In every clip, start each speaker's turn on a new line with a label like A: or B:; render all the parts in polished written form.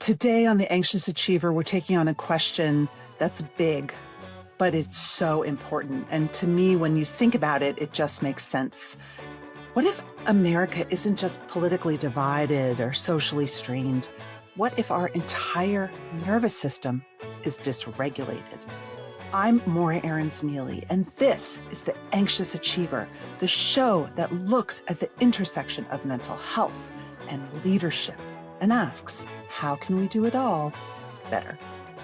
A: Today on The Anxious Achiever, we're taking on a question that's big, but it's so important. And to me, when you think about it, it just makes sense. What if America isn't just politically divided or socially strained? What if our entire nervous system is dysregulated? I'm Morra Aarons-Mele, and this is The Anxious Achiever, the show that looks at the intersection of mental health and leadership and asks, how can we do it all better?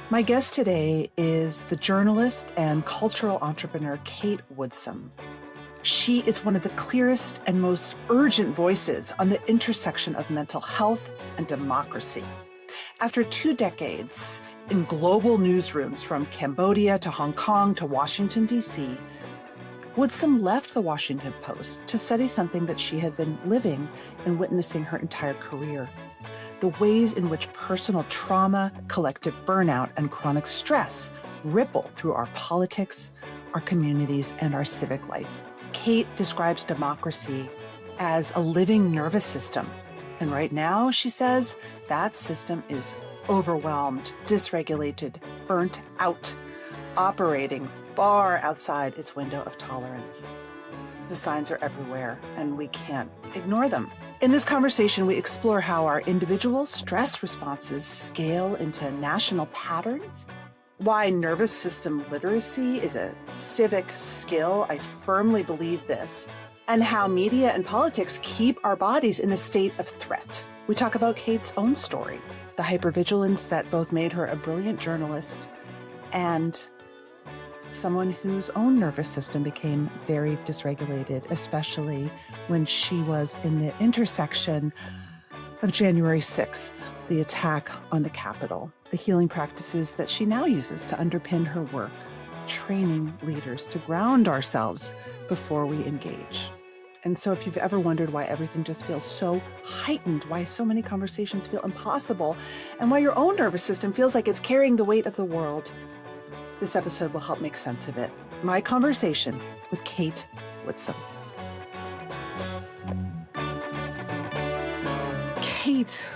A: My guest today is the journalist and cultural entrepreneur, Kate Woodsome. She is one of the clearest and most urgent voices on the intersection of mental health and democracy. After 2 decades in global newsrooms from Cambodia to Hong Kong to Washington, D.C., Woodsome left the Washington Post to study something that she had been living and witnessing her entire career: the ways in which personal trauma, collective burnout, and chronic stress ripple through our politics, our communities, and our civic life. Kate describes democracy as a living nervous system. And right now, she says, that system is overwhelmed, dysregulated, burnt out, operating far outside its window of tolerance. The signs are everywhere, and we can't ignore them. In this conversation, we explore how our individual stress responses scale into national patterns, why nervous system literacy is a civic skill, I firmly believe this, and how media and politics keep our bodies in a state of threat. We talk about Kate's own story, the hypervigilance that both made her a brilliant journalist and someone whose own nervous system became very dysregulated, especially when she was in the intersection of January 6th, the attack on the Capitol, the healing practices that she now uses to underpin her work, training leaders to ground ourselves before we engage. And so if you've ever wondered why everything just feels so heightened, why so many conversations feel impossible, and why your own nervous system feels like it's carrying the weight of the world, this episode will help make sense of it. My conversation with Kate Woodsome. Kate,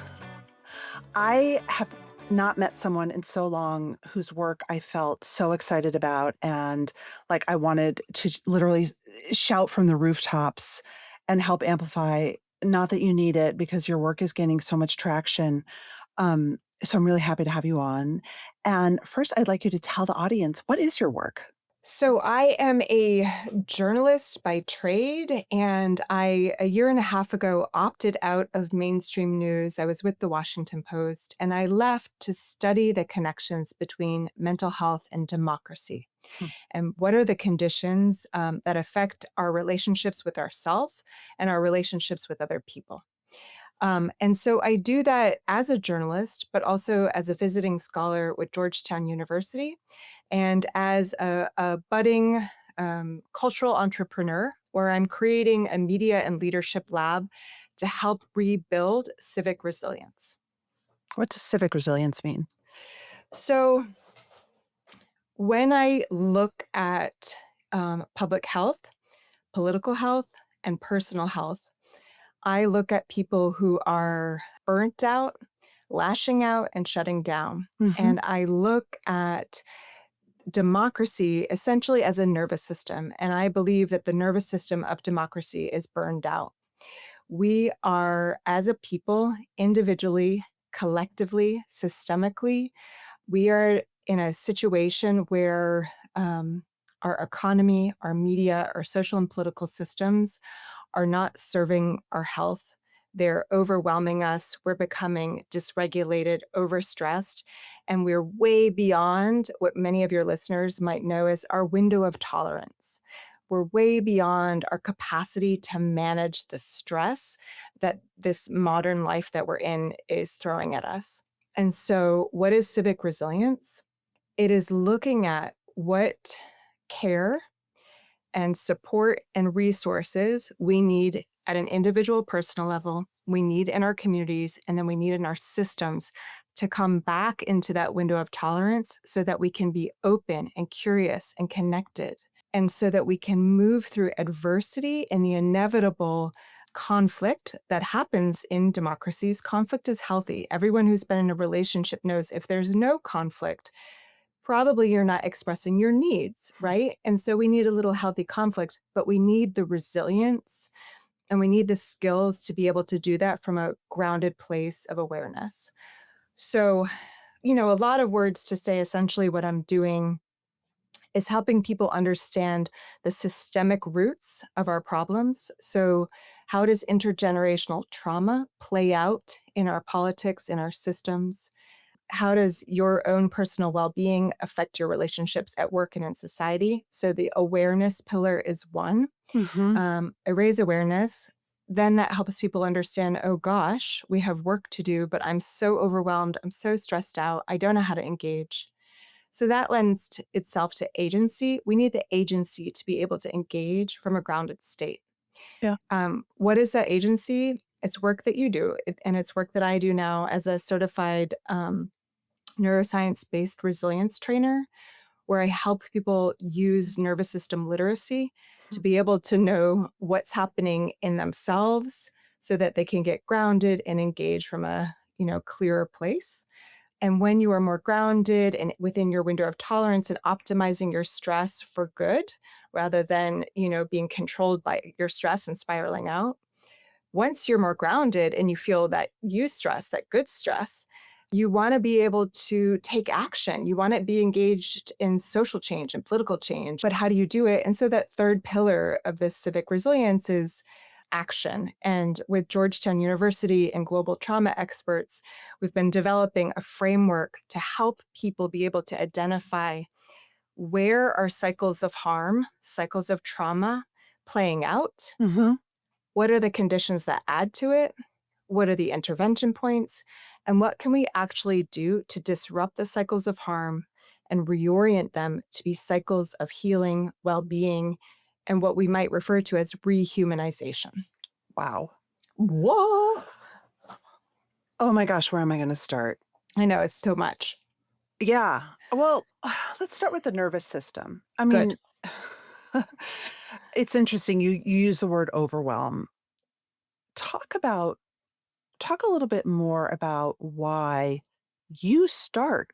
A: I have not met someone in so long whose work I felt so excited about and like I wanted to literally shout from the rooftops and help amplify. Not that you need it because your work is gaining so much traction. So I'm really happy to have you on. And first, I'd like you to tell the audience, what is your work?
B: So I am a journalist by trade, and I, a year and a half ago, opted out of mainstream news. I was with the Washington Post, and I left to study the connections between mental health and democracy. And what are the conditions that affect our relationships with ourselves and our relationships with other people? And so I do that as a journalist, but also as a visiting scholar with Georgetown University and as a budding cultural entrepreneur, where I'm creating a media and leadership lab to help rebuild civic resilience.
A: What does civic resilience mean?
B: So when I look at public health, political health, and personal health, I look at people who are burnt out, lashing out, and shutting down.
A: Mm-hmm.
B: And I look at democracy essentially as a nervous system. And I believe that the nervous system of democracy is burned out. We are, as a people, individually, collectively, systemically, we are in a situation where our economy, our media, our social and political systems are not serving our health. They're overwhelming us. We're becoming dysregulated, overstressed, and we're way beyond what many of your listeners might know as our window of tolerance. We're way beyond our capacity to manage the stress that this modern life that we're in is throwing at us. And so, what is civic resilience? It is looking at what care and support and resources we need at an individual personal level, we need in our communities, and then we need in our systems to come back into that window of tolerance so that we can be open and curious and connected, and so that we can move through adversity and the inevitable conflict that happens in democracies. Conflict is healthy. Everyone who's been in a relationship knows if there's no conflict, probably you're not expressing your needs, right? And so we need a little healthy conflict, but we need the resilience and we need the skills to be able to do that from a grounded place of awareness. So, a lot of words to say essentially what I'm doing is helping people understand the systemic roots of our problems. So, how does intergenerational trauma play out in our politics, in our systems? How does your own personal well-being affect your relationships at work and in society? So the awareness pillar is one.
A: Mm-hmm.
B: I raise awareness. Then that helps people understand, oh gosh, we have work to do, but I'm so overwhelmed. I'm so stressed out. I don't know how to engage. So that lends itself to agency. We need the agency to be able to engage from a grounded state.
A: Yeah.
B: What is that agency? It's work that you do, and it's work that I do now as a certified neuroscience-based resilience trainer, where I help people use nervous system literacy to be able to know what's happening in themselves so that they can get grounded and engage from a, clearer place. And when you are more grounded and within your window of tolerance and optimizing your stress for good, rather than, being controlled by your stress and spiraling out, once you're more grounded and you feel that eustress, that good stress, you want to be able to take action. You want to be engaged in social change and political change. But how do you do it? And so that third pillar of this civic resilience is action. And with Georgetown University and global trauma experts, we've been developing a framework to help people be able to identify where are cycles of harm, cycles of trauma playing out.
A: Mm-hmm.
B: What are the conditions that add to it? What are the intervention points? And what can we actually do to disrupt the cycles of harm and reorient them to be cycles of healing, well-being, and what we might refer to as rehumanization?
A: Wow.
B: Whoa!
A: Oh my gosh, where am I going to start?
B: I know, it's so much.
A: Yeah. Well, let's start with the nervous system. I
B: Good.
A: mean, it's interesting. You use the word overwhelm. Talk about talk a little bit more about why you start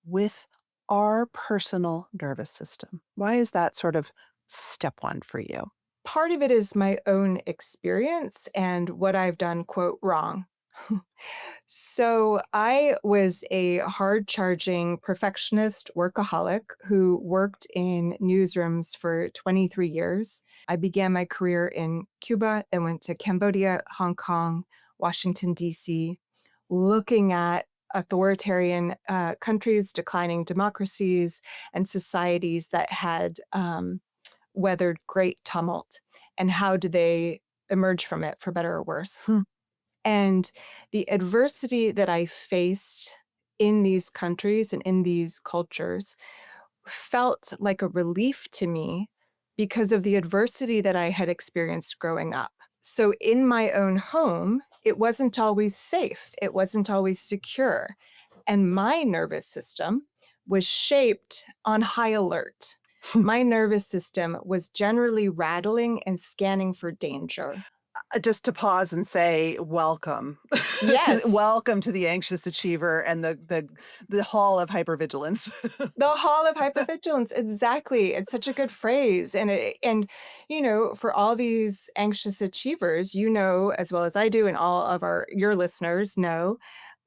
A: with our personal nervous system. Why is that sort of step one for you?
B: Part of it is my own experience and what I've done, quote, wrong. So I was a hard-charging perfectionist workaholic who worked in newsrooms for 23 years. I began my career in Cuba and went to Cambodia, Hong Kong, Washington, D.C., looking at authoritarian countries, declining democracies, and societies that had weathered great tumult. And how do they emerge from it, for better or worse?
A: Hmm.
B: And the adversity that I faced in these countries and in these cultures felt like a relief to me because of the adversity that I had experienced growing up. So in my own home, it wasn't always safe. It wasn't always secure. And my nervous system was shaped on high alert. My nervous system was generally rattling and scanning for danger.
A: Just to pause and say welcome
B: Yes.
A: welcome to the anxious achiever and the hall of hypervigilance.
B: The hall of hypervigilance, exactly. It's such a good phrase. And for all these anxious achievers, as well as I do, and all of your listeners know,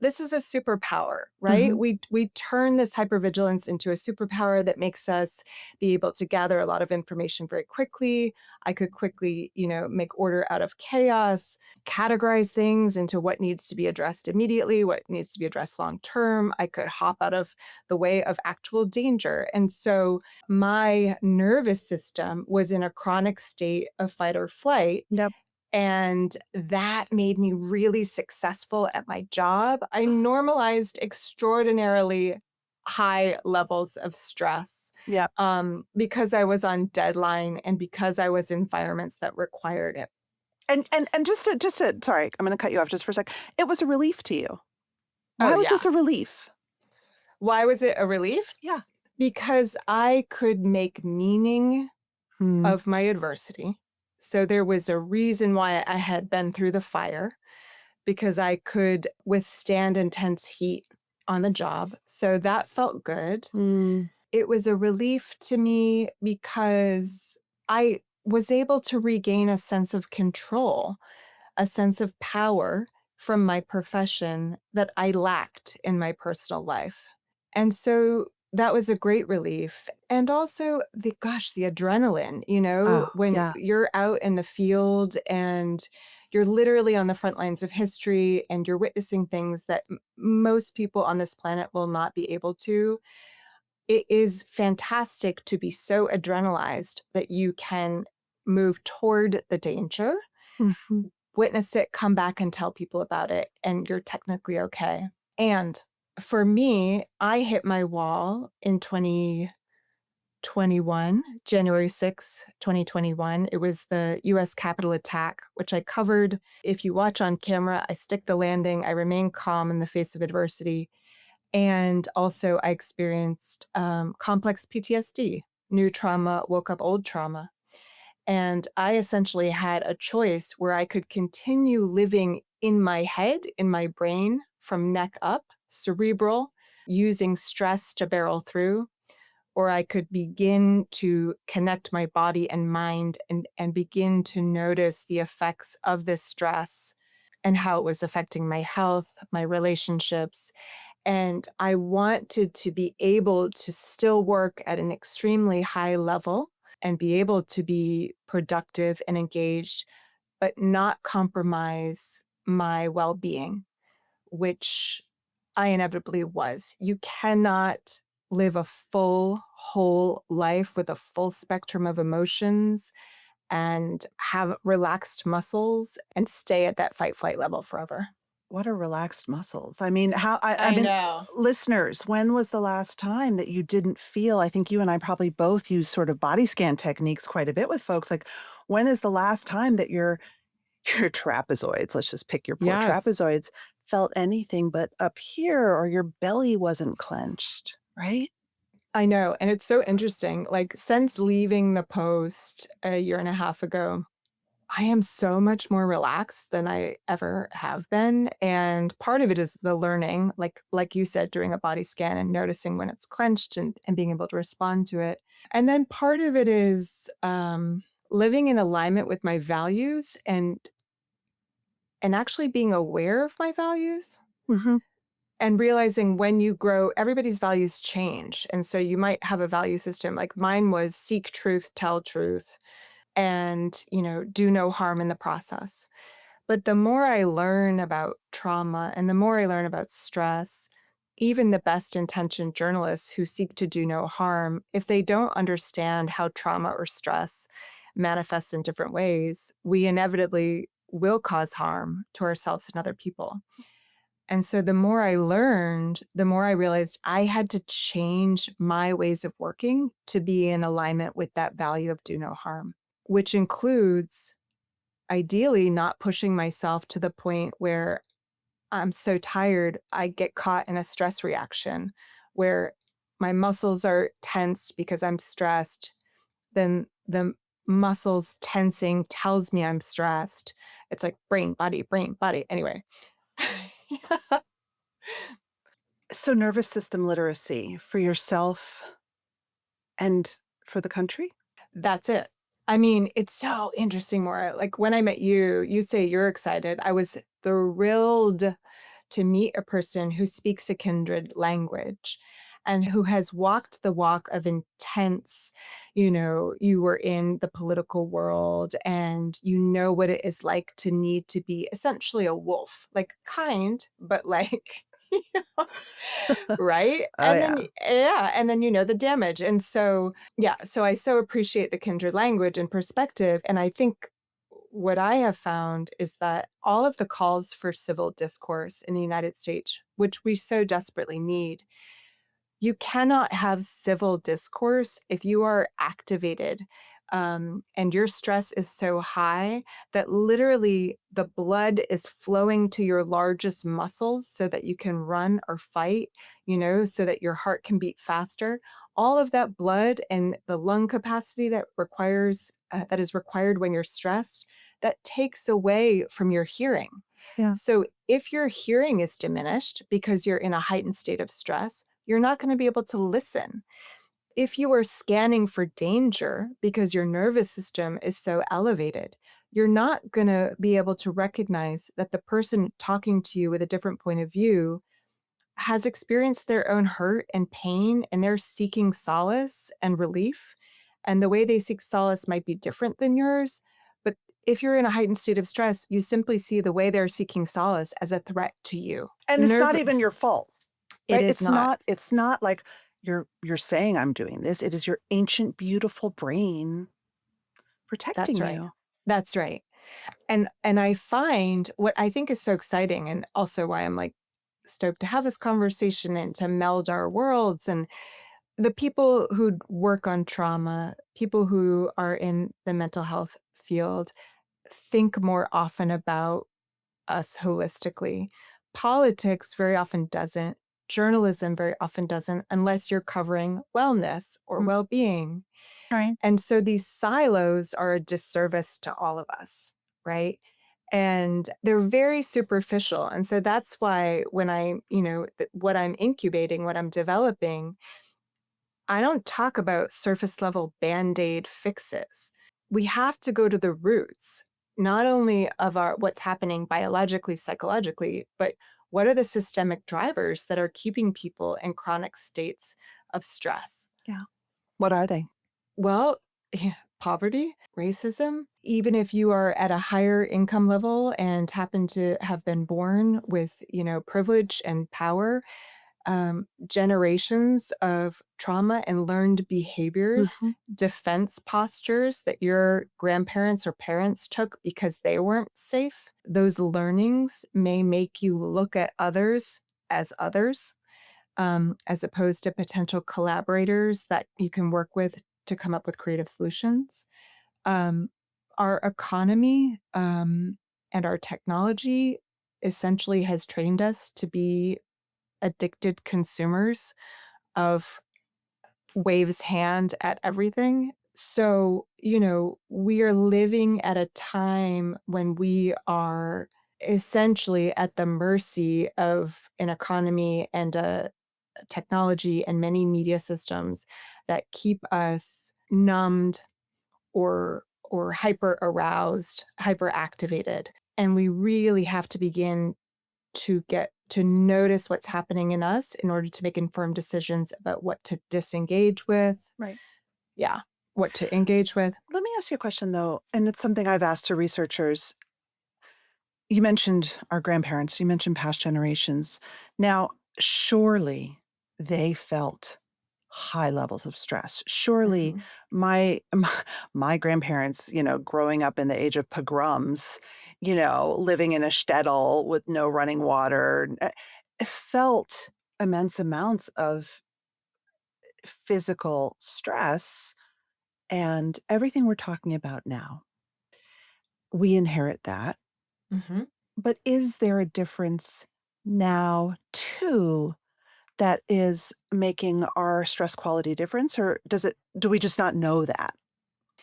B: this is a superpower, right?
A: Mhm.
B: We turn this hypervigilance into a superpower that makes us be able to gather a lot of information very quickly. I could quickly, make order out of chaos, categorize things into what needs to be addressed immediately, what needs to be addressed long term. I could hop out of the way of actual danger. And so my nervous system was in a chronic state of fight or flight.
A: Yep.
B: And that made me really successful at my job. I normalized extraordinarily high levels of stress
A: Yep.
B: because I was on deadline and because I was in environments that required it.
A: And just to sorry, I'm going to cut you off just for a sec. It was a relief to you.
B: Oh,
A: Why was
B: yeah.
A: this a relief?
B: Why was it a relief?
A: Yeah.
B: Because I could make meaning
A: Hmm.
B: of my adversity. So there was a reason why I had been through the fire, because I could withstand intense heat on the job. So that felt good.
A: Mm.
B: It was a relief to me because I was able to regain a sense of control, a sense of power from my profession that I lacked in my personal life. And so that was a great relief. And also the adrenaline,
A: Oh,
B: when
A: yeah.
B: you're out in the field and you're literally on the front lines of history and you're witnessing things that most people on this planet will not be able to. It is fantastic to be so adrenalized that you can move toward the danger,
A: Mhm.
B: witness it, come back and tell people about it, and you're technically okay. And for me, I hit my wall in 2021, January 6th, 2021. It was the US Capitol attack, which I covered. If you watch on camera, I stick the landing, I remain calm in the face of adversity. And also, I experienced complex PTSD, new trauma, woke up old trauma. And I essentially had a choice where I could continue living in my head, in my brain, from neck up, cerebral, using stress to barrel through, or I could begin to connect my body and mind and begin to notice the effects of this stress and how it was affecting my health, my relationships. And I wanted to be able to still work at an extremely high level and be able to be productive and engaged, but not compromise my well being, which I inevitably was. You cannot live a full, whole life with a full spectrum of emotions and have relaxed muscles and stay at that fight flight level forever.
A: What are relaxed muscles? I mean, I
B: I
A: mean,
B: know.
A: listeners, when was the last time that you didn't feel? I think you and I probably both use sort of body scan techniques quite a bit with folks. Like, when is the last time that your trapezoids, let's just pick your poor
B: Yes.
A: trapezoids, felt anything but up here, or your belly wasn't clenched, right?
B: I know. And it's so interesting. Like, since leaving the post a year and a half ago, I am so much more relaxed than I ever have been. And part of it is the learning, like you said, doing a body scan and noticing when it's clenched and being able to respond to it. And then part of it is living in alignment with my values and actually being aware of my values
A: Hmm.
B: and realizing when you grow, everybody's values change. And so you might have a value system like mine was seek truth, tell truth, and, do no harm in the process. But the more I learn about trauma and the more I learn about stress, even the best intentioned journalists who seek to do no harm, if they don't understand how trauma or stress manifests in different ways, we inevitably will cause harm to ourselves and other people. And so the more I learned, the more I realized I had to change my ways of working to be in alignment with that value of do no harm, which includes ideally not pushing myself to the point where I'm so tired, I get caught in a stress reaction where my muscles are tensed because I'm stressed. Then the muscles tensing tells me I'm stressed. It's like brain, body, brain, body. Anyway.
A: So, nervous system literacy for yourself and for the country?
B: That's it. I mean, it's so interesting, Morra. Like when I met you, you say you're excited. I was thrilled to meet a person who speaks a kindred language and who has walked the walk of intense, you were in the political world and you know what it is like to need to be essentially a wolf, like kind, but like, right?
A: Oh,
B: And then,
A: yeah.
B: yeah, and then the damage. And so, yeah, so I so appreciate the kindred language and perspective. And I think what I have found is that all of the calls for civil discourse in the United States, which we so desperately need, you cannot have civil discourse if you are activated and your stress is so high that literally the blood is flowing to your largest muscles so that you can run or fight, so that your heart can beat faster. All of that blood and the lung capacity that is required when you're stressed, that takes away from your hearing.
A: Yeah.
B: So if your hearing is diminished because you're in a heightened state of stress, you're not going to be able to listen. If you are scanning for danger because your nervous system is so elevated, you're not going to be able to recognize that the person talking to you with a different point of view has experienced their own hurt and pain, and they're seeking solace and relief. And the way they seek solace might be different than yours. But if you're in a heightened state of stress, you simply see the way they're seeking solace as a threat to you.
A: And it's not even your fault,
B: It
A: right?
B: is not.
A: It's not like you're saying I'm doing this. It is your ancient, beautiful brain protecting
B: That's right.
A: you.
B: That's right. And I find what I think is so exciting, and also why I'm like stoked to have this conversation and to meld our worlds, and the people who work on trauma, people who are in the mental health field, think more often about us holistically. Politics very often doesn't. Journalism very often doesn't, unless you're covering wellness or
A: Mm.
B: well-being.
A: Right.
B: And so these silos are a disservice to all of us, right? And they're very superficial. And so that's why when what I'm incubating, what I'm developing, I don't talk about surface level band-aid fixes. We have to go to the roots, not only of what's happening biologically, psychologically, but what are the systemic drivers that are keeping people in chronic states of stress?
A: Yeah. What are they?
B: Well, poverty, racism, even if you are at a higher income level and happen to have been born with, privilege and power, generations of trauma and learned behaviors,
A: Mhm.
B: defense postures that your grandparents or parents took because they weren't safe. Those learnings may make you look at others, as opposed to potential collaborators that you can work with to come up with creative solutions. Um, our economy and our technology essentially has trained us to be addicted consumers of waves hand at everything. So, we are living at a time when we are essentially at the mercy of an economy and a technology and many media systems that keep us numbed or hyper aroused, hyper activated. And we really have to begin to get to notice what's happening in us in order to make informed decisions about what to disengage with.
A: Right.
B: Yeah, what to engage with.
A: Let me ask you a question, though, and it's something I've asked to researchers. You mentioned our grandparents, you mentioned past generations. Now, surely they felt high levels of stress. Surely
B: Mhm.
A: my grandparents, growing up in the age of pogroms, living in a shtetl with no running water, felt immense amounts of physical stress and everything we're talking about now. We inherit that.
B: Mhm.
A: But is there a difference now too that is making our stress quality difference, or do we just not know that?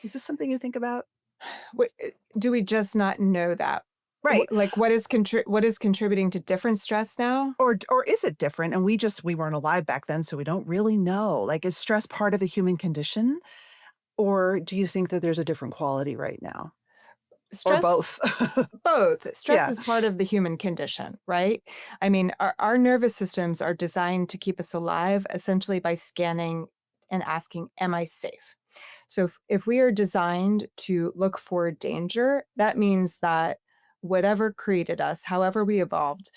A: Is this something you think about?
B: Do we just not know that?
A: Right.
B: Like what is contributing to different stress now?
A: Or is it different and we weren't alive back then, so we don't really know? Like, is stress part of the human condition, or do you think that there's a different quality right now? Or
B: Stress
A: both?
B: Both. Stress
A: Yeah.
B: is part of the human condition, right? I mean, our nervous systems are designed to keep us alive essentially by scanning and asking, am I safe? So if we are designed to look for danger, that means that whatever created us, however we evolved,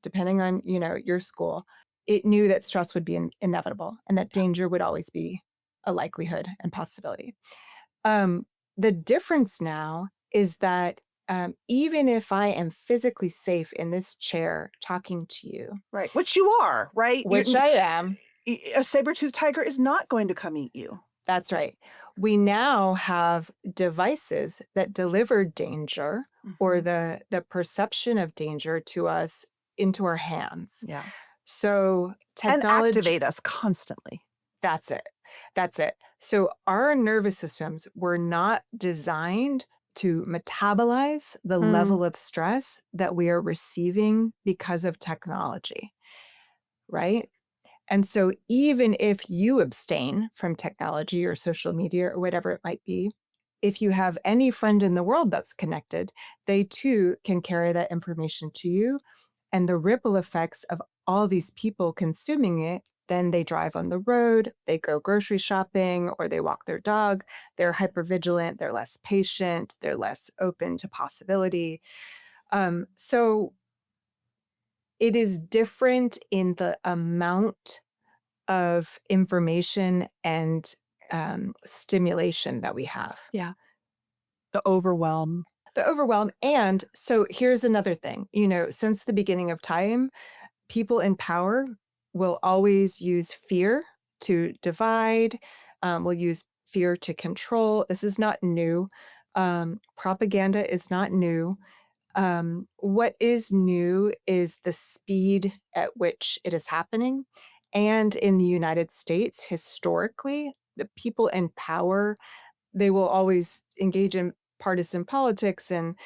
B: depending on, your school, it knew that stress would be inevitable and that danger would always be a likelihood and possibility. The difference now is that even if I am physically safe in this chair talking to you,
A: Right, which you are, right?
B: which I am,
A: A saber-toothed tiger is not going to come eat you.
B: that's right. We now have devices that deliver danger or the perception of danger to us into our hands.
A: Yeah.
B: So
A: And
B: technology,
A: activate us constantly.
B: that's it. That's it. So our nervous systems were not designed to metabolize the level of stress that we are receiving because of technology, right? And so even if you abstain from technology or social media or whatever it might be, if you have any friend in the world that's connected, they too can carry that information to you. And the ripple effects of all these people consuming it, then they drive on the road, they go grocery shopping, or they walk their dog. They're hypervigilant, they're less patient, they're less open to possibility. So it is different in the amount of information and stimulation that we have.
A: Yeah. The overwhelm.
B: The overwhelm. And so here's another thing, since the beginning of time, people in power will always use fear to divide, will use fear to control. This is not new. Propaganda is not new. What is new is the speed at which it is happening. And in the United States, historically, the people in power, they will always engage in partisan politics, and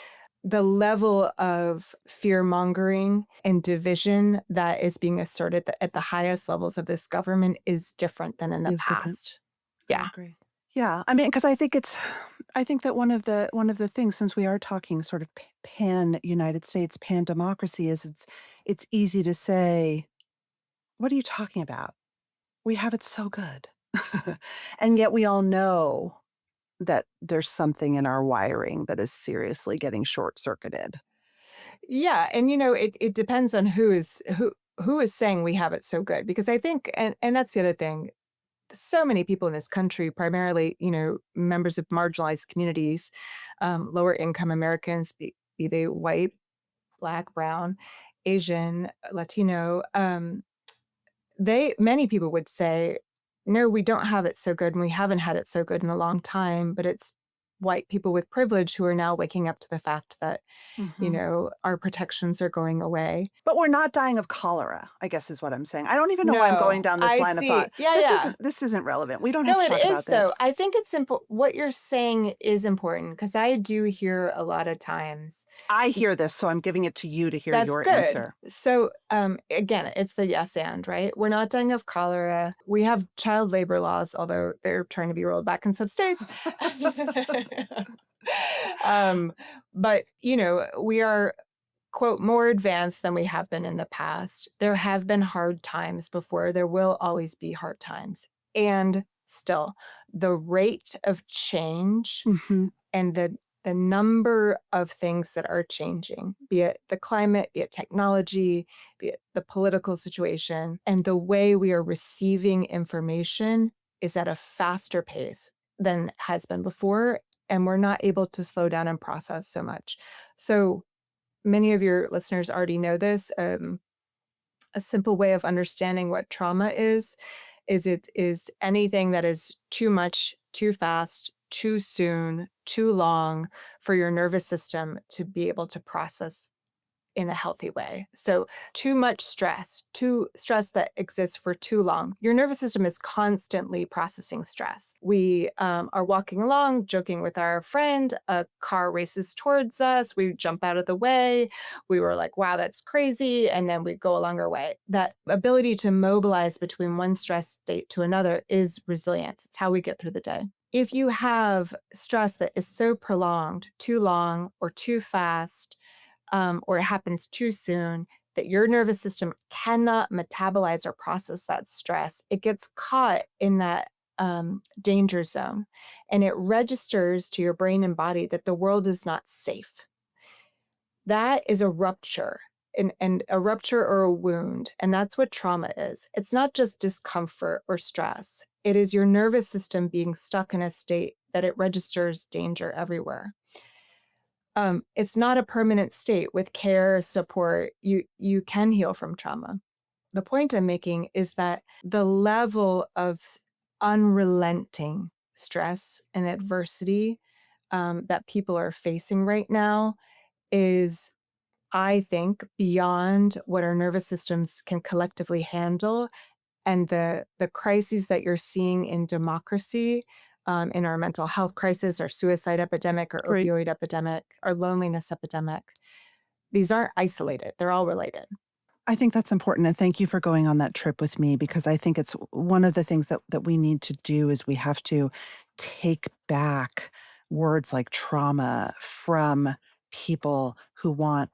B: the level of fear mongering and division that is being asserted at the highest levels of this government is different than in the
A: Is different.
B: past.
A: I
B: Yeah.
A: agree. Yeah, I mean, because I think that one of the things, since we are talking sort of pan United States, pan democracy, is it's easy to say, what are you talking about? We have it so good. And yet we all know that there's something in our wiring that is seriously getting short-circuited.
B: Yeah. And it depends on who is saying we have it so good. Because I think, and that's the other thing, so many people in this country, primarily, members of marginalized communities, lower income Americans, be they white, Black, brown, Asian, Latino, many people would say, no, we don't have it so good, and we haven't had it so good in a long time. But it's white people with privilege who are now waking up to the fact that, our protections are going away.
A: But we're not dying of cholera, I guess is what I'm saying. I don't even know why I'm going
B: No,
A: down this
B: I
A: line of
B: see.
A: thought.
B: Yeah,
A: This
B: yeah.
A: isn't relevant. We don't have
B: No,
A: to
B: it
A: talk
B: is
A: about this.
B: though. I think it's simple. What you're saying is important because I do hear a lot of times.
A: I hear this, so I'm giving it to you to hear
B: That's
A: your
B: good.
A: answer.
B: So, again, it's the yes and, right? We're not dying of cholera. We have child labor laws, although they're trying to be rolled back in some states. But, we are, quote, more advanced than we have been in the past. There have been hard times before. There will always be hard times. And still, the rate of change and the number of things that are changing, be it the climate, be it technology, be it the political situation, and the way we are receiving information is at a faster pace than has been before. And we're not able to slow down and process so much. So many of your listeners already know this. A simple way of understanding what trauma is it is anything that is too much, too fast, too soon, too long for your nervous system to be able to process in a healthy way. So too much stress, too stress that exists for too long. Your nervous system is constantly processing stress. We are walking along, joking with our friend, a car races towards us, we jump out of the way, we were like, wow, that's crazy, and then we go along our way. That ability to mobilize between one stress state to another is resilience. It's how we get through the day. If you have stress that is so prolonged, too long, or too fast, or it happens too soon, that your nervous system cannot metabolize or process that stress, it gets caught in that danger zone, and it registers to your brain and body that the world is not safe. That is a rupture, and a rupture or a wound, and that's what trauma is. It's not just discomfort or stress. It is your nervous system being stuck in a state that it registers danger everywhere. It's not a permanent state. With care, support, you can heal from trauma. The point I'm making is that the level of unrelenting stress and adversity that people are facing right now is, I think, beyond what our nervous systems can collectively handle. And the crises that you're seeing in democracy, in our mental health crisis, our suicide epidemic, our
A: Great.
B: opioid epidemic, our loneliness epidemic, these aren't isolated. They're all related.
A: I think that's important. And thank you for going on that trip with me, because I think it's one of the things that we need to do is we have to take back words like trauma from people who want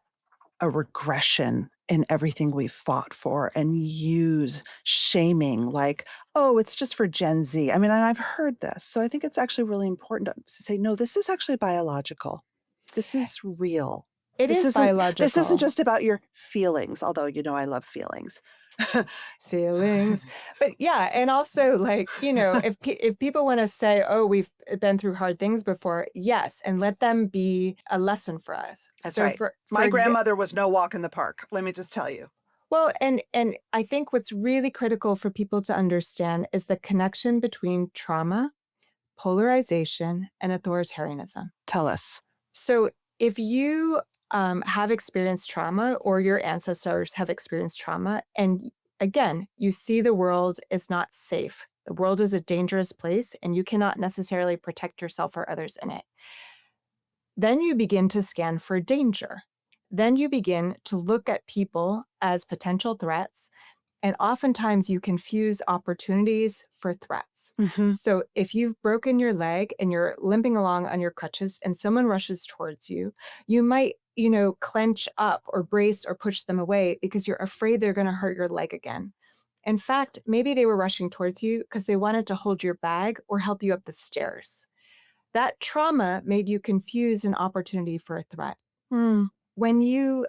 A: a regression in everything we've fought for and use shaming like, oh, it's just for Gen Z. I mean, and I've heard this. So I think it's actually really important to say, no, this is actually biological. This is real.
B: It
A: This
B: is
A: isn't this isn't
B: biological.
A: just about your feelings, although I love feelings.
B: Feelings. But yeah, and also like, if people want to say, "Oh, we've been through hard things before," yes, and let them be a lesson for us.
A: That's
B: So
A: right. My grandmother was no walk in the park, let me just tell you.
B: well, and I think what's really critical for people to understand is the connection between trauma, polarization, and authoritarianism.
A: Tell us.
B: So if you have experienced trauma or your ancestors have experienced trauma, and again, you see the world is not safe, the world is a dangerous place, and you cannot necessarily protect yourself or others in it, then you begin to scan for danger. Then you begin to look at people as potential threats. And oftentimes you confuse opportunities for threats.
A: Mm-hmm.
B: So if you've broken your leg and you're limping along on your crutches and someone rushes towards you, you might, clench up or brace or push them away because you're afraid they're going to hurt your leg again. In fact, maybe they were rushing towards you because they wanted to hold your bag or help you up the stairs. That trauma made you confuse an opportunity for a threat.
A: Mm.
B: When you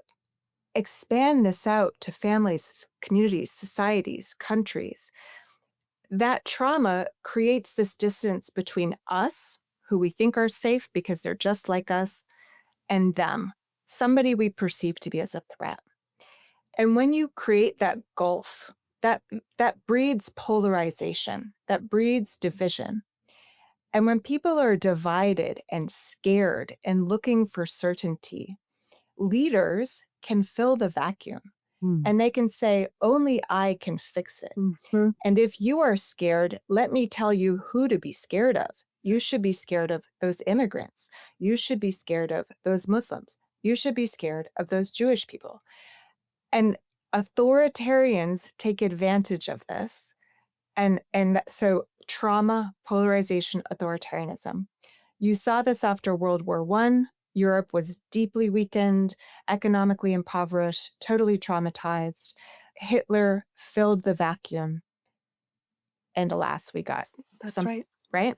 B: expand this out to families, communities, societies, countries, that trauma creates this distance between us, who we think are safe because they're just like us, and them, somebody we perceive to be as a threat. And when you create that gulf, that breeds polarization, that breeds division. And when people are divided and scared and looking for certainty, leaders can fill the vacuum.
A: Mm.
B: And they can say, only I can fix it.
A: Mm-hmm.
B: And if you are scared, let me tell you who to be scared of. You should be scared of those immigrants. You should be scared of those Muslims. You should be scared of those Jewish people. And authoritarians take advantage of this. And so trauma, polarization, authoritarianism. You saw this after World War I. Europe was deeply weakened, economically impoverished, totally traumatized. Hitler filled the vacuum. And alas, we got
A: That's right.
B: right?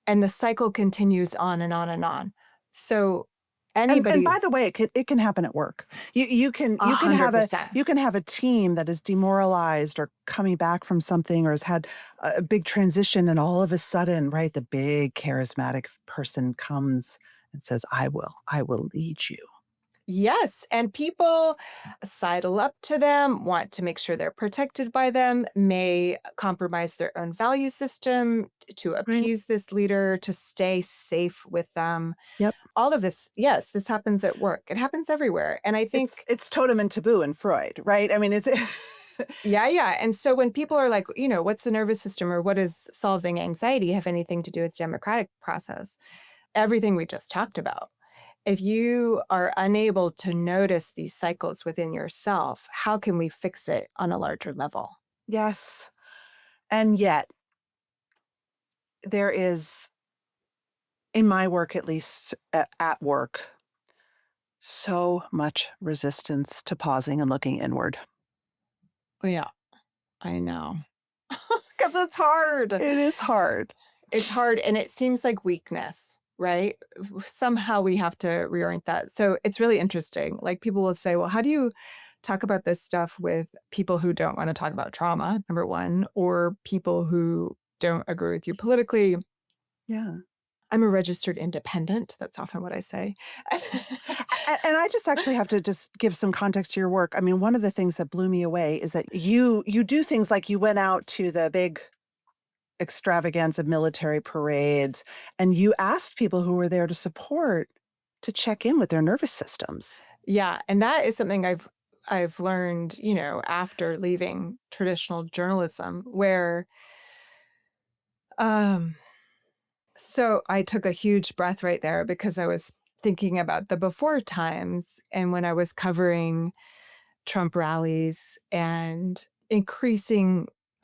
B: And the cycle continues on and on and on. So
A: And
B: anybody,
A: by the way, it can happen at work. You can have
B: 100%.
A: a team that is demoralized or coming back from something or has had a big transition, and all of a sudden, right, the big charismatic person comes and says, I will lead you.
B: Yes. And people sidle up to them, want to make sure they're protected by them, may compromise their own value system to
A: Right.
B: appease this leader, to stay safe with them.
A: Yep.
B: All of this, yes, this happens at work. It happens everywhere. And I think
A: It's totem and taboo in Freud, right? I mean, it's
B: yeah. And so when people are like, what's the nervous system or what does solving anxiety have anything to do with democratic process? Everything we just talked about. If you are unable to notice these cycles within yourself, how can we fix it on a larger level?
A: yes. And yet there is, in my work, at least at work, so much resistance to pausing and looking inward.
B: Yeah, I know. Because it's hard.
A: It is hard.
B: It's hard and it seems like weakness, right? Somehow we have to reorient that. So it's really interesting. Like people will say, well, how do you talk about this stuff with people who don't want to talk about trauma, number one, or people who don't agree with you politically?
A: Yeah.
B: I'm a registered independent. That's often what I say.
A: And I just actually have to just give some context to your work. I mean, one of the things that blew me away is that you do things like you went out to the big extravaganza military parades, and you asked people who were there to support to check in with their nervous systems.
B: Yeah, and that is something I've learned, after leaving traditional journalism, where um so I took a huge breath right there because I was thinking about the before times and when I was covering Trump rallies and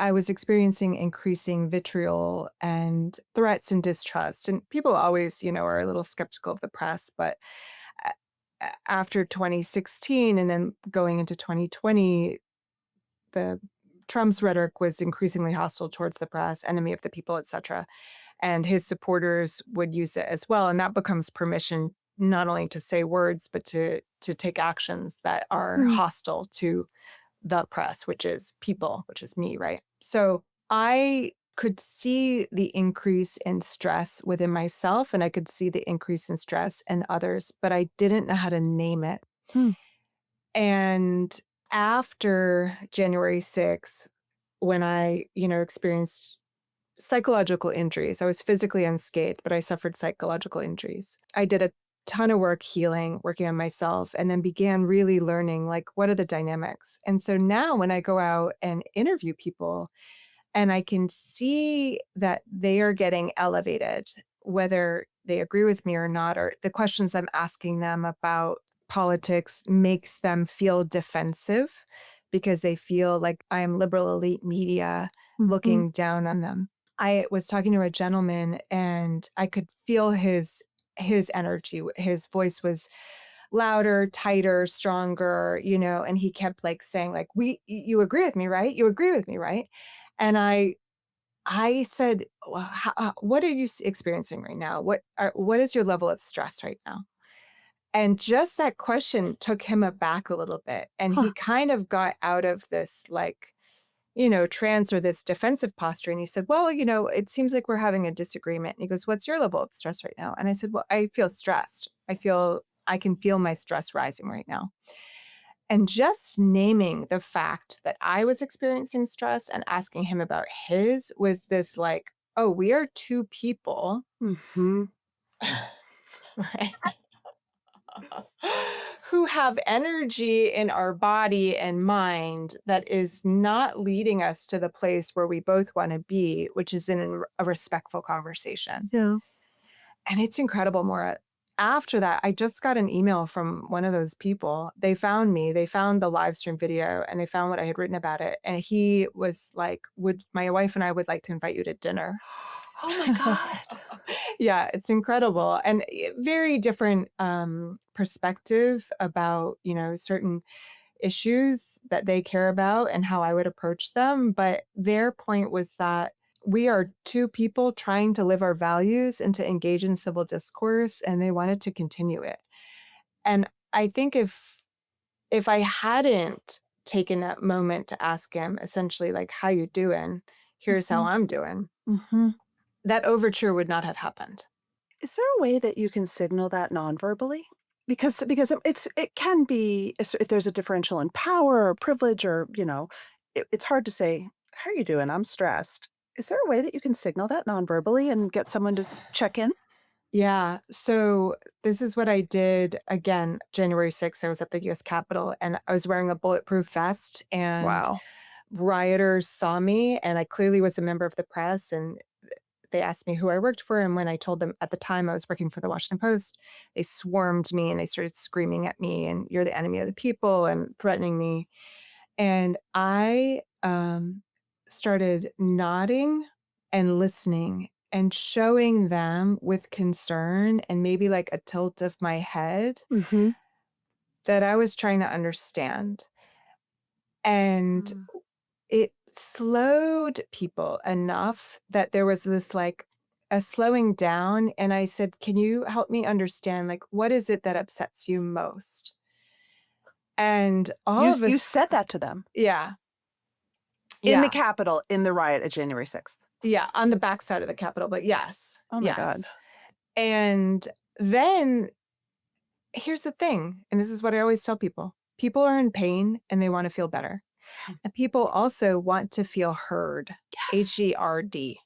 B: I was experiencing increasing vitriol and threats and distrust. And people always, are a little skeptical of the press, but a- after 2016 and then going into 2020, the Trump's rhetoric was increasingly hostile towards the press, enemy of the people, etc. And his supporters would use it as well. And that becomes permission not only to say words, but to take actions that are
A: Mm.
B: hostile to the press, which is people, which is me, right? So I could see the increase in stress within myself and I could see the increase in stress in others, but I didn't know how to name it.
A: Hmm.
B: And after January 6th, when I, experienced psychological injuries, I was physically unscathed, but I suffered psychological injuries. I did a ton of work healing, working on myself, and then began really learning like what are the dynamics. And so now when I go out and interview people and I can see that they are getting elevated, whether they agree with me or not, or the questions I'm asking them about politics makes them feel defensive because they feel like I am liberal elite media
A: Mhm.
B: looking down on them. I was talking to a gentleman and I could feel his energy. His voice was louder, tighter, stronger, and he kept like saying like, you agree with me, right? You agree with me, right? And I said, well, what are you experiencing right now? What is your level of stress right now? And just that question took him aback a little bit. And
A: Huh.
B: he kind of got out of this like, trance or this defensive posture. And he said, well, it seems like we're having a disagreement. And he goes, what's your level of stress right now? And I said, well, I feel stressed. I can feel my stress rising right now. And just naming the fact that I was experiencing stress and asking him about his was this like, oh, we are two people,
A: Mhm.
B: right? Who have energy in our body and mind that is not leading us to the place where we both want to be, which is in a respectful conversation.
A: Yeah.
B: And it's incredible, Morra. After that, I just got an email from one of those people. They found me, they found the live stream video, and they found what I had written about it. And he was like, would my wife and I would like to invite you to dinner.
A: Oh my God.
B: Yeah, it's incredible. And very different perspective about, certain issues that they care about and how I would approach them. But their point was that we are two people trying to live our values and to engage in civil discourse, and they wanted to continue it. And I think if I hadn't taken that moment to ask him essentially like, how you doing? Here's how
A: Mhm.
B: I'm doing.
A: Mhm.
B: That overture would not have happened.
A: Is there a way that you can signal that nonverbally? Because it can be if there's a differential in power or privilege or, it's hard to say, "How are you doing? I'm stressed." Is there a way that you can signal that nonverbally and get someone to check in?
B: Yeah. So this is what I did again, January 6th. I was at the US Capitol and I was wearing a bulletproof vest and
A: Wow.
B: rioters saw me and I clearly was a member of the press and they asked me who I worked for. And when I told them at the time I was working for the Washington Post, they swarmed me and they started screaming at me and you're the enemy of the people and threatening me. And I started nodding and listening and showing them with concern and maybe like a tilt of my head
A: Mhm.
B: that I was trying to understand. And
A: Mm.
B: it slowed people enough that there was this like a slowing down. And I said, can you help me understand, like, what is it that upsets you most? And all of
A: You
B: us,
A: said that to them
B: yeah,
A: in the
B: yeah.
A: Capitol in the riot at January 6th.
B: Yeah, on the backside of the Capitol, but yes,
A: Oh my God.
B: yes. And then here's the thing, and this is what I always tell people. People are in pain and they want to feel better. And people also want to feel heard.
A: Yes.
B: HERD.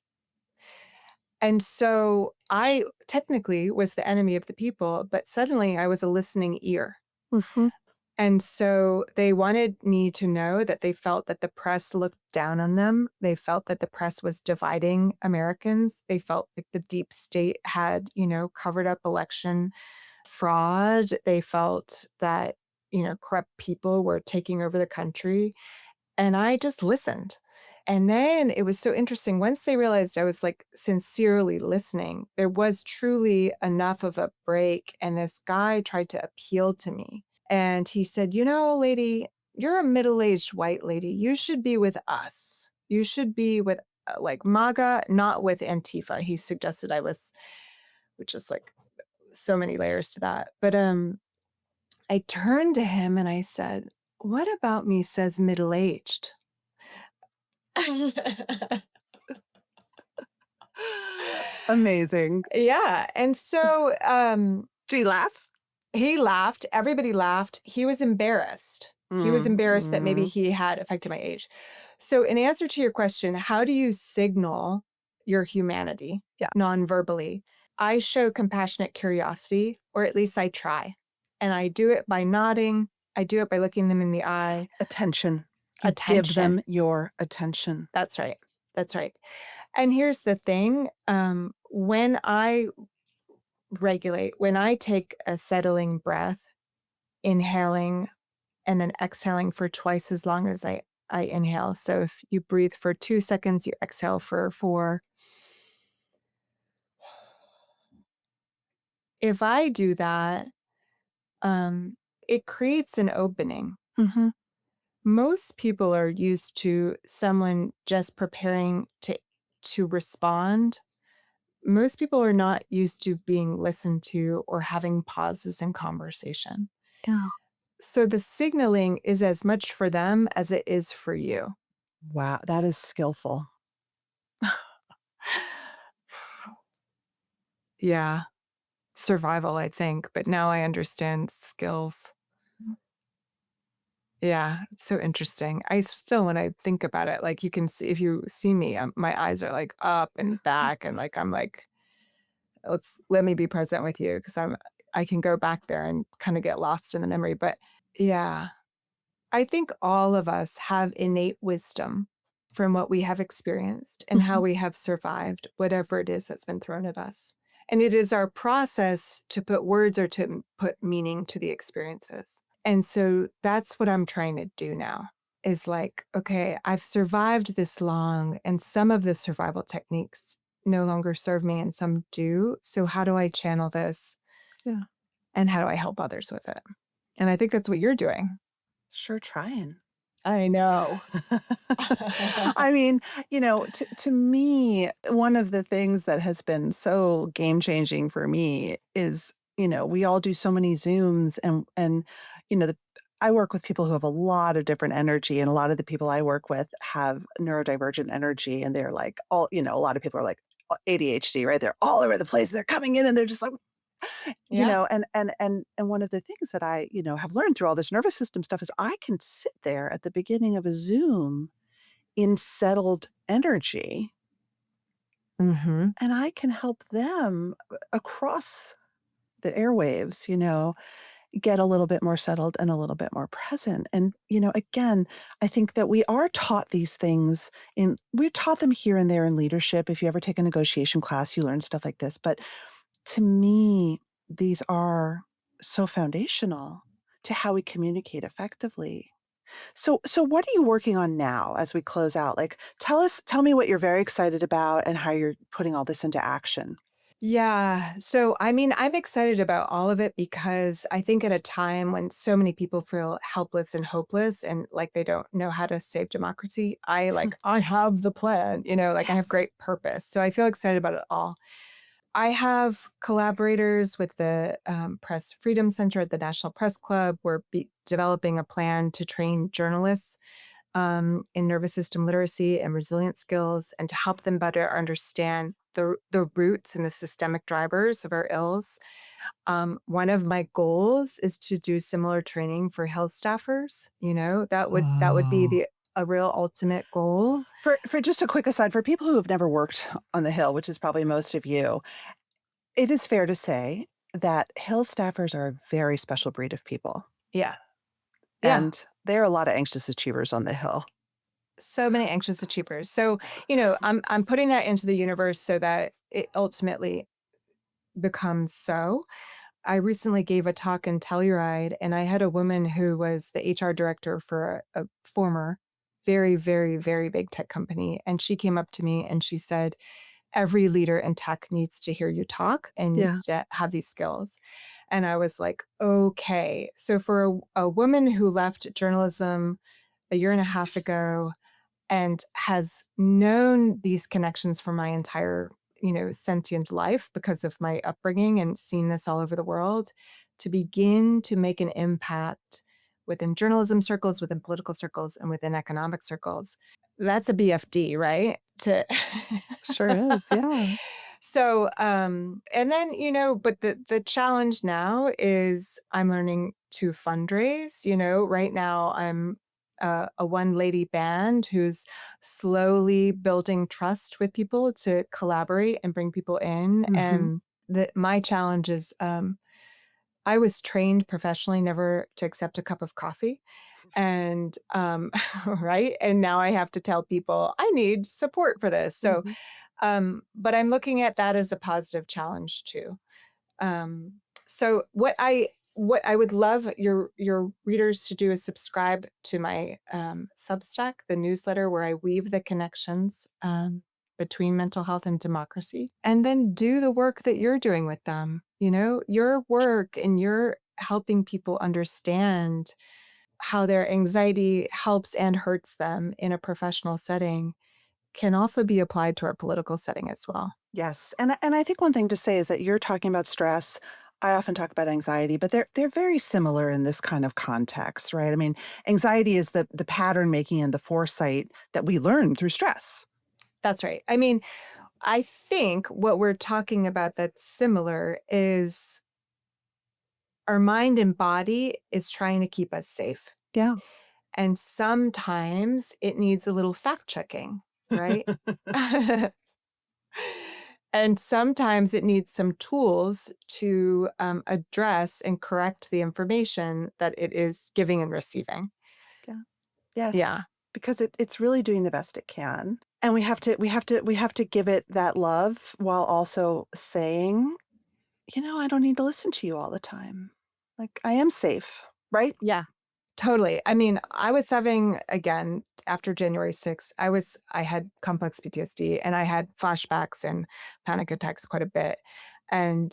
B: And so I technically was the enemy of the people, but suddenly I was a listening ear.
A: Mhm.
B: And so they wanted me to know that they felt that the press looked down on them. They felt that the press was dividing Americans. They felt like the deep state had, covered up election fraud. They felt that, corrupt people were taking over the country. And I just listened. And then it was so interesting. Once they realized I was like sincerely listening, there was truly enough of a break. And this guy tried to appeal to me. And he said, lady, you're a middle aged white lady. You should be with us. You should be with like MAGA, not with Antifa. He suggested I was, which is like so many layers to that. But I turned to him and I said, what about me says middle aged?
A: Amazing.
B: Yeah. And so
A: Do you laugh?
B: he laughed. Everybody laughed. He was embarrassed. He was embarrassed that maybe
A: Mm.
B: he had affected my age. So, in answer to your question, how do you signal your humanity
A: Yeah.
B: non-verbally? I show compassionate curiosity, or at least I try. And I do it by nodding. I do it by looking them in the eye.
A: Attention. You give
B: Attention.
A: them your attention.
B: That's right. That's right. And here's the thing. When I regulate, when I take a settling breath, inhaling and then exhaling for twice as long as I inhale. So if you breathe for 2 seconds, you exhale for 4. If I do that, it creates an opening.
A: Mhm.
B: Most people are used to someone just preparing to respond. Most people are not used to being listened to or having pauses in conversation.
A: Yeah.
B: So the signaling is as much for them as it is for you.
A: Wow, that is skillful.
B: Yeah. Survival, I think, but now I understand skills. Yeah, it's so interesting. I still, when I think about it, like you can see, if you see me, my eyes are like up and back, and like I'm like, let me be present with you because I can go back there and kind of get lost in the memory. But yeah, I think all of us have innate wisdom from what we have experienced and how
A: Mhm.
B: we have survived whatever it is that's been thrown at us. And it is our process to put words or to put meaning to the experiences. And so that's what I'm trying to do now is like, okay, I've survived this long, and some of the survival techniques no longer serve me and some do. So how do I channel this
A: Yeah.
B: and how do I help others with it? And I think that's what you're doing.
A: Sure trying.
B: I know.
A: I mean, to me, one of the things that has been so game changing for me is, we all do so many Zooms and, the I work with people who have a lot of different energy, and a lot of the people I work with have neurodivergent energy, and they're like all, a lot of people are like ADHD, right? They're all over the place. They're coming in and they're just like,
B: Yeah.
A: and one of the things that I, have learned through all this nervous system stuff is I can sit there at the beginning of a Zoom in settled energy,
B: Mhm.
A: and I can help them across the airwaves, get a little bit more settled and a little bit more present. And, again, I think that we are taught these things we're taught them here and there in leadership. If you ever take a negotiation class, you learn stuff like this. But to me, these are so foundational to how we communicate effectively. So what are you working on now as we close out? Like, tell me what you're very excited about and how you're putting all this into action.
B: Yeah. So, I mean, I'm excited about all of it because I think at a time when so many people feel helpless and hopeless and like they don't know how to save democracy, I have the plan, like I have
A: Yes.
B: great purpose. So I feel excited about it all. I have collaborators with the Press Freedom Center at the National Press Club. We're developing a plan to train journalists in nervous system literacy and resilience skills, and to help them better understand the roots and the systemic drivers of our ills. One of my goals is to do similar training for health staffers. That would be
A: Oh.
B: the a real ultimate goal.
A: For just a quick aside, for people who have never worked on the Hill, which is probably most of you, it is fair to say that Hill staffers are a very special breed of people.
B: Yeah. Yeah.
A: And there are a lot of anxious achievers on the Hill.
B: So many anxious achievers. So, I'm putting that into the universe so that it ultimately becomes so. I recently gave a talk in Telluride, and I had a woman who was the HR director for a former very, very, very big tech company. And she came up to me and she said, every leader in tech needs to hear you talk and
A: Yeah.
B: needs to have these skills. And I was like, okay. So for a woman who left journalism a year and a half ago and has known these connections for my entire, sentient life because of my upbringing and seen this all over the world, to begin to make an impact within journalism circles, within political circles, and within economic circles, that's a BFD, right? To
A: Sure is. Yeah.
B: So, and then, but the challenge now is I'm learning to fundraise. Right now I'm a one lady band who's slowly building trust with people to collaborate and bring people in.
A: Hmm.
B: And my challenge is I was trained professionally never to accept a cup of coffee. And right. And now I have to tell people I need support for this. So,
A: Hmm.
B: but I'm looking at that as a positive challenge too. Um, so what I would love your readers to do is subscribe to my Substack, the newsletter where I weave the connections between mental health and democracy, and then do the work that you're doing with them. Your work and you're helping people understand how their anxiety helps and hurts them in a professional setting can also be applied to our political setting as well.
A: Yes. And I think one thing to say is that you're talking about stress. I often talk about anxiety, but they're very similar in this kind of context, right? I mean, anxiety is the pattern making and the foresight that we learn through stress.
B: That's right. I mean, I think what we're talking about that's similar is our mind and body is trying to keep us safe.
A: Yeah.
B: And sometimes it needs a little fact checking, right? And sometimes it needs some tools to address and correct the information that it is giving and receiving.
A: Yeah.
B: Yeah.
A: Yes. Because it's really doing the best it can. And we have to give it that love while also saying, I don't need to listen to you all the time. Like I am safe, right?
B: Yeah. Totally. I mean, I was having, again, after January 6th, I had complex PTSD and I had flashbacks and panic attacks quite a bit. And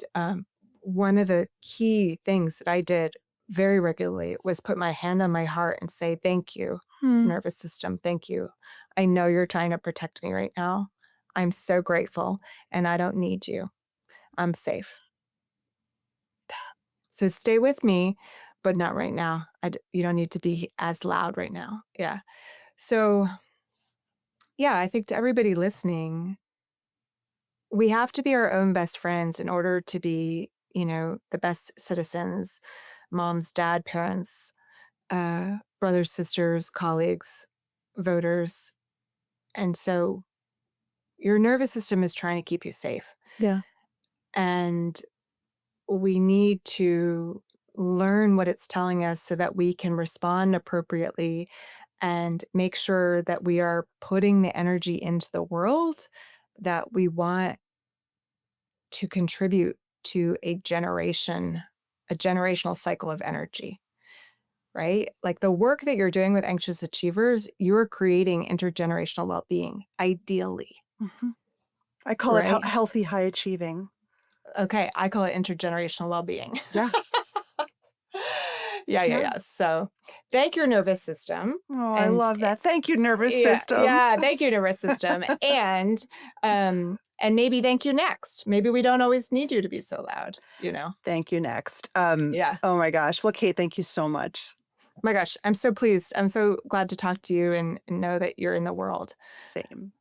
B: one of the key things that I did very regularly was put my hand on my heart and say, thank you,
A: Hmm.
B: nervous system. Thank you. I know you're trying to protect me right now. I'm so grateful and I don't need you. I'm safe. So stay with me, but not right now. You don't need to be as loud right now. Yeah. So, yeah, I think to everybody listening, we have to be our own best friends in order to be, the best citizens, moms, dad, parents, brothers, sisters, colleagues, voters. And so your nervous system is trying to keep you safe.
A: Yeah.
B: And we need to learn what it's telling us so that we can respond appropriately and make sure that we are putting the energy into the world that we want to contribute to a generational cycle of energy, right? Like the work that you're doing with anxious achievers, you're creating intergenerational well-being, ideally,
A: Hmm. I call it
B: right?
A: healthy high achieving.
B: Okay, I call it intergenerational well-being.
A: Yeah.
B: Yeah, yeah,
A: Yeah.
B: yeah. So thank your nervous system.
A: Oh, I
B: And
A: love that. Thank you, nervous
B: yeah,
A: system.
B: yeah, thank you, nervous system. And maybe thank you next. Maybe we don't always need you to be so loud.
A: Thank you next.
B: Yeah.
A: Oh my gosh. Well, Kate, thank you so much.
B: My gosh, I'm so pleased. I'm so glad to talk to you and know that you're in the world.
A: Same.